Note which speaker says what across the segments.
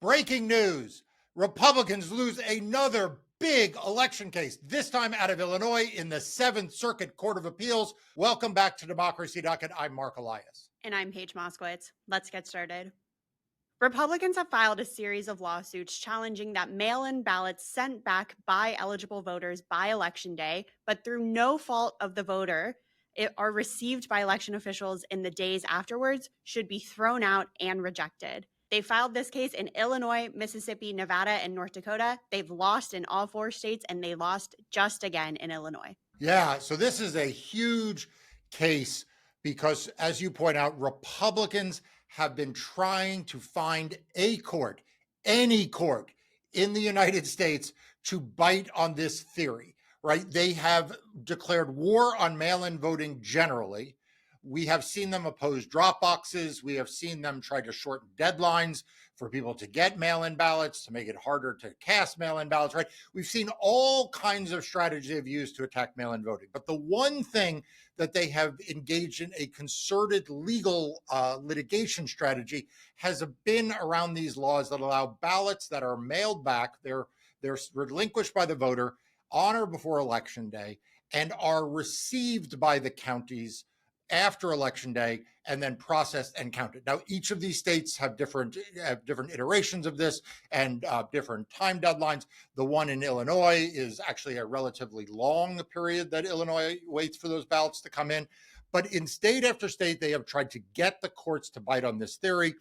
Speaker 1: Breaking news. Republicans lose another big election case, this time out of Illinois in the Seventh Circuit Court of Appeals. Welcome back to Democracy Docket. I'm Marc Elias.
Speaker 2: And I'm Paige Moskowitz. Let's get started. Republicans have filed a series of lawsuits challenging that mail-in ballots sent back by eligible voters by Election Day, but through no fault of the voter, are received by election officials in the days afterwards, should be thrown out and rejected. They filed this case in Illinois, Mississippi, Nevada, and North Dakota. They've lost in all four states, and they lost just again in Illinois.
Speaker 1: Yeah, so this is a huge case because, as you point out, Republicans have been trying to find a court, any court in the United States to bite on this theory, right? They have declared war on mail-in voting generally. We have seen them oppose drop boxes. We have seen them try to shorten deadlines for people to get mail-in ballots, to make it harder to cast mail-in ballots, right? We've seen all kinds of strategies they've used to attack mail-in voting. But the one thing that they have engaged in a concerted legal litigation strategy has been around these laws that allow ballots that are mailed back, they're relinquished by the voter on or before Election Day, and are received by the counties after Election Day and then processed and counted. Now, each of these states have different iterations of this and different time deadlines. The one in Illinois is actually a relatively long period that Illinois waits for those ballots to come in. But in state after state, they have tried to get the courts to bite on this theory.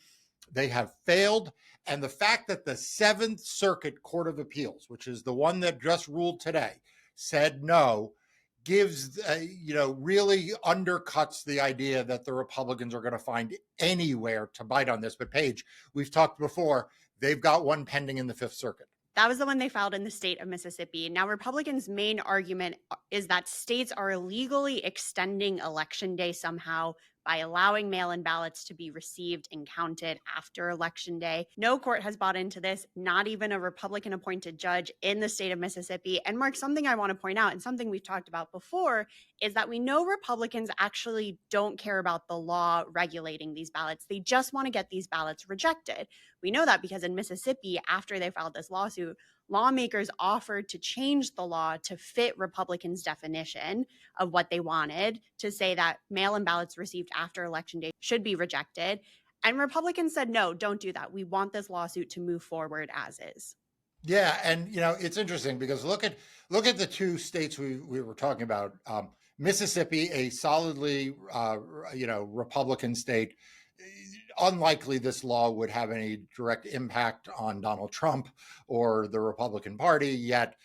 Speaker 1: They have failed. And the fact that the Seventh Circuit Court of Appeals, which is the one that just ruled today, said no, gives, really undercuts the idea that the Republicans are going to find anywhere to bite on this. But Paige, we've talked before, they've got one pending in the Fifth Circuit.
Speaker 2: That was the one they filed in the state of Mississippi. Now, Republicans' main argument is that states are illegally extending Election Day somehow by allowing mail-in ballots to be received and counted after Election Day. No court has bought into this, not even a Republican-appointed judge in the state of Mississippi. And Marc, something I want to point out, and something we've talked about before, is that we know Republicans actually don't care about the law regulating these ballots. They just want to get these ballots rejected. We know that because in Mississippi, after they filed this lawsuit, lawmakers offered to change the law to fit Republicans' definition of what they wanted, to say that mail-in ballots received after Election Day should be rejected. And Republicans said, no, don't do that. We want this lawsuit to move forward as is.
Speaker 1: Yeah, and it's interesting because look at the two states we were talking about. Mississippi, a solidly Republican state. Unlikely this law would have any direct impact on Donald Trump or the Republican Party, yet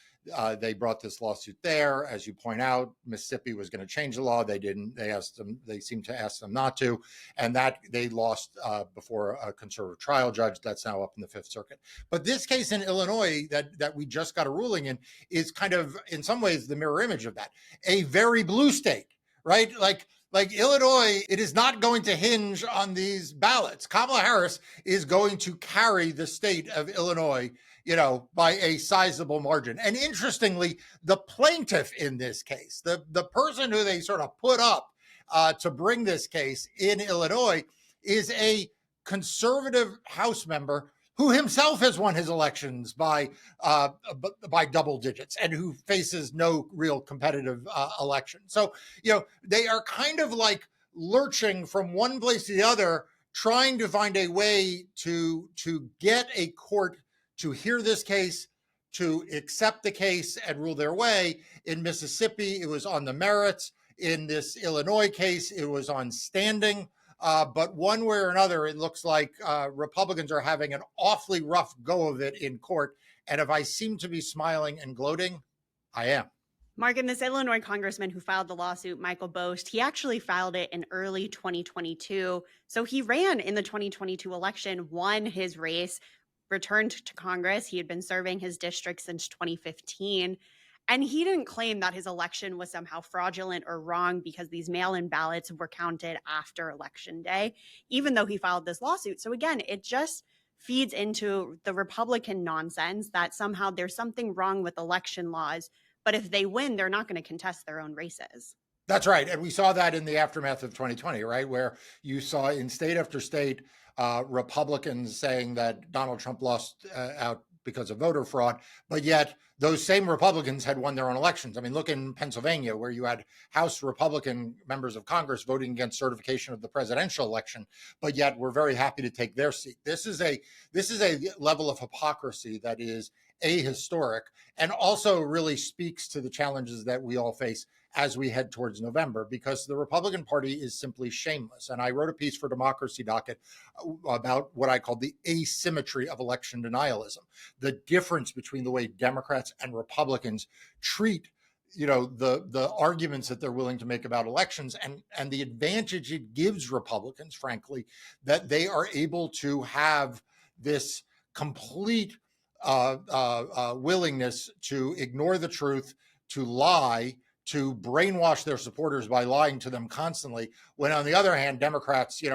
Speaker 1: they brought this lawsuit there. As you point out, Mississippi was going to change the law. They didn't. They seemed to ask them not to, and that they lost before a conservative trial judge. That's now up in the Fifth Circuit. But this case in Illinois that we just got a ruling in is kind of, in some ways, the mirror image of that. A very blue state, right? Like Illinois, it is not going to hinge on these ballots. Kamala Harris is going to carry the state of Illinois, by a sizable margin. And interestingly, the plaintiff in this case, the person who they sort of put up to bring this case in Illinois, is a conservative House member who himself has won his elections by double digits and who faces no real competitive election. So, they are kind of like lurching from one place to the other, trying to find a way to get a court to hear this case, to accept the case and rule their way. In Mississippi, it was on the merits. In this Illinois case, it was on standing. But one way or another, it looks like Republicans are having an awfully rough go of it in court. And if I seem to be smiling and gloating, I am.
Speaker 2: Marc, and this Illinois congressman who filed the lawsuit, Michael Bost, he actually filed it in early 2022. So he ran in the 2022 election, won his race, returned to Congress. He had been serving his district since 2015. And he didn't claim that his election was somehow fraudulent or wrong because these mail-in ballots were counted after Election Day, even though he filed this lawsuit. So again, it just feeds into the Republican nonsense that somehow there's something wrong with election laws, but if they win, they're not going to contest their own races.
Speaker 1: That's right. And we saw that in the aftermath of 2020, right? Where you saw in state after state, Republicans saying that Donald Trump lost out because of voter fraud, but yet those same Republicans had won their own elections. I mean, look in Pennsylvania, where you had House Republican members of Congress voting against certification of the presidential election, but yet we're very happy to take their seat. This is a level of hypocrisy that is ahistoric and also really speaks to the challenges that we all face as we head towards November, because the Republican Party is simply shameless. And I wrote a piece for Democracy Docket about what I called the asymmetry of election denialism, the difference between the way Democrats and Republicans treat the arguments that they're willing to make about elections, and the advantage it gives Republicans, frankly, that they are able to have this complete willingness to ignore the truth, to lie, to brainwash their supporters by lying to them constantly. When on the other hand, Democrats, we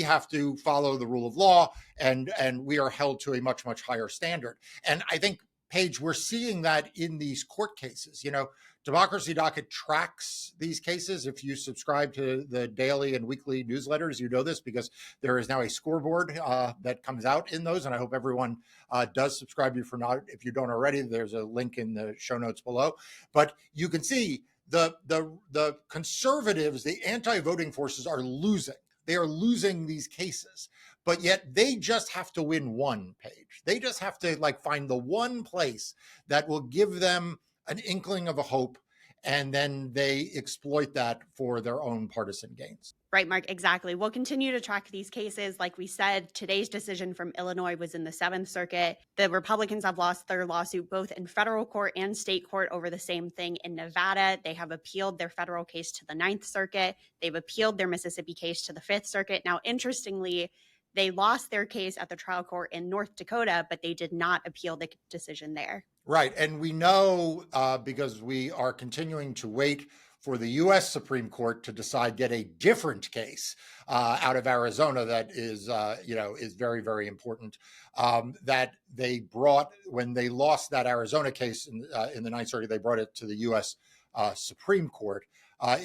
Speaker 1: have to follow the rule of law, and we are held to a much, much higher standard. And I think, Paige, we're seeing that in these court cases. Democracy Docket tracks these cases. If you subscribe to the daily and weekly newsletters, you know this because there is now a scoreboard that comes out in those. And I hope everyone does subscribe. If you don't already, there's a link in the show notes below. But you can see the conservatives, the anti-voting forces are losing. They are losing these cases. But yet they just have to win one, Page. They just have to find the one place that will give them an inkling of a hope, and then they exploit that for their own partisan gains.
Speaker 2: Right, Mark, exactly. We'll continue to track these cases. Like we said, today's decision from Illinois was in the Seventh Circuit. The Republicans have lost their lawsuit both in federal court and state court over the same thing in Nevada. They have appealed their federal case to the Ninth Circuit. They've appealed their Mississippi case to the Fifth Circuit. Now, interestingly, they lost their case at the trial court in North Dakota, but they did not appeal the decision there.
Speaker 1: Right. And we know because we are continuing to wait for the U.S. Supreme Court to decide yet a different case out of Arizona that is very, very important, that they brought when they lost that Arizona case in the Ninth Circuit. They brought it to the U.S. Supreme Court.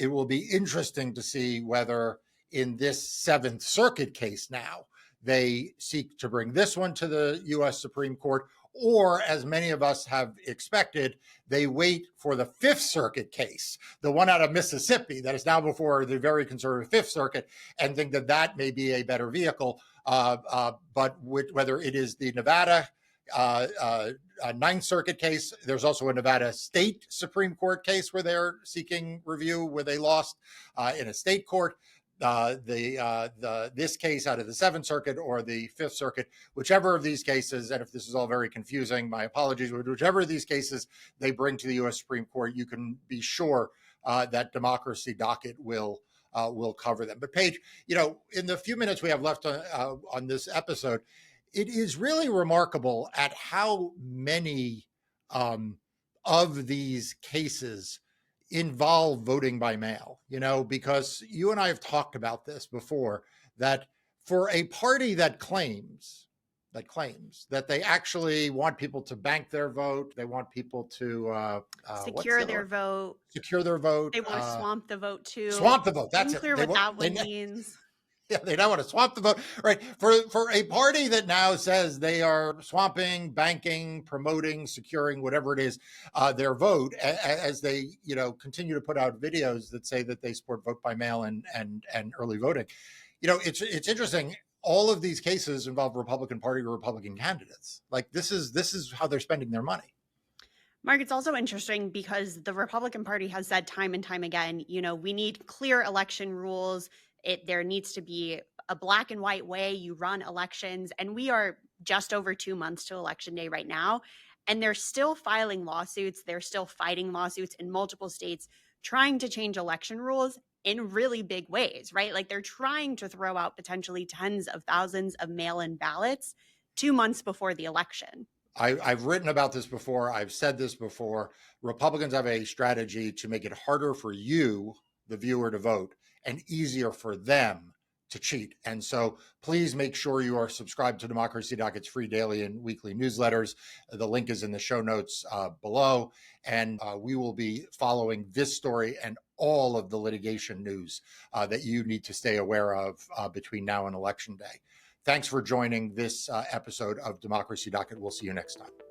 Speaker 1: It will be interesting to see whether in this Seventh Circuit case now they seek to bring this one to the U.S. Supreme Court, or, as many of us have expected, they wait for the Fifth Circuit case, the one out of Mississippi that is now before the very conservative Fifth Circuit, and think that may be a better vehicle. But whether it is the Nevada Ninth Circuit case, there's also a Nevada State Supreme Court case where they're seeking review, where they lost in a state court. This case out of the Seventh Circuit or the Fifth Circuit, whichever of these cases, and if this is all very confusing, my apologies, whichever of these cases they bring to the U.S. Supreme Court, you can be sure that Democracy Docket will cover them. But Paige, in the few minutes we have left on this episode, it is really remarkable at how many of these cases involve voting by mail, because you and I have talked about this before, that for a party that claims that they actually want people to bank their vote, they want people to
Speaker 2: secure their vote. They want to swamp the vote too.
Speaker 1: Swamp the vote. That's
Speaker 2: unclear what that one means.
Speaker 1: Yeah, they don't want to swamp the vote, right? For a party that now says they are swamping, banking, promoting, securing, whatever it is, their vote, as they continue to put out videos that say that they support vote by mail and early voting. It's interesting. All of these cases involve Republican Party or Republican candidates. This is how they're spending their money.
Speaker 2: Mark, it's also interesting because the Republican Party has said time and time again, we need clear election rules. There needs to be a black and white way you run elections. And we are just over 2 months to Election Day right now. And they're still filing lawsuits. They're still fighting lawsuits in multiple states, trying to change election rules in really big ways, right? They're trying to throw out potentially tens of thousands of mail-in ballots 2 months before the election.
Speaker 1: I've written about this before. I've said this before. Republicans have a strategy to make it harder for you, the viewer, to vote, and easier for them to cheat. And so please make sure you are subscribed to Democracy Docket's free daily and weekly newsletters. The link is in the show notes below. And we will be following this story and all of the litigation news that you need to stay aware of between now and Election Day. Thanks for joining this episode of Democracy Docket. We'll see you next time.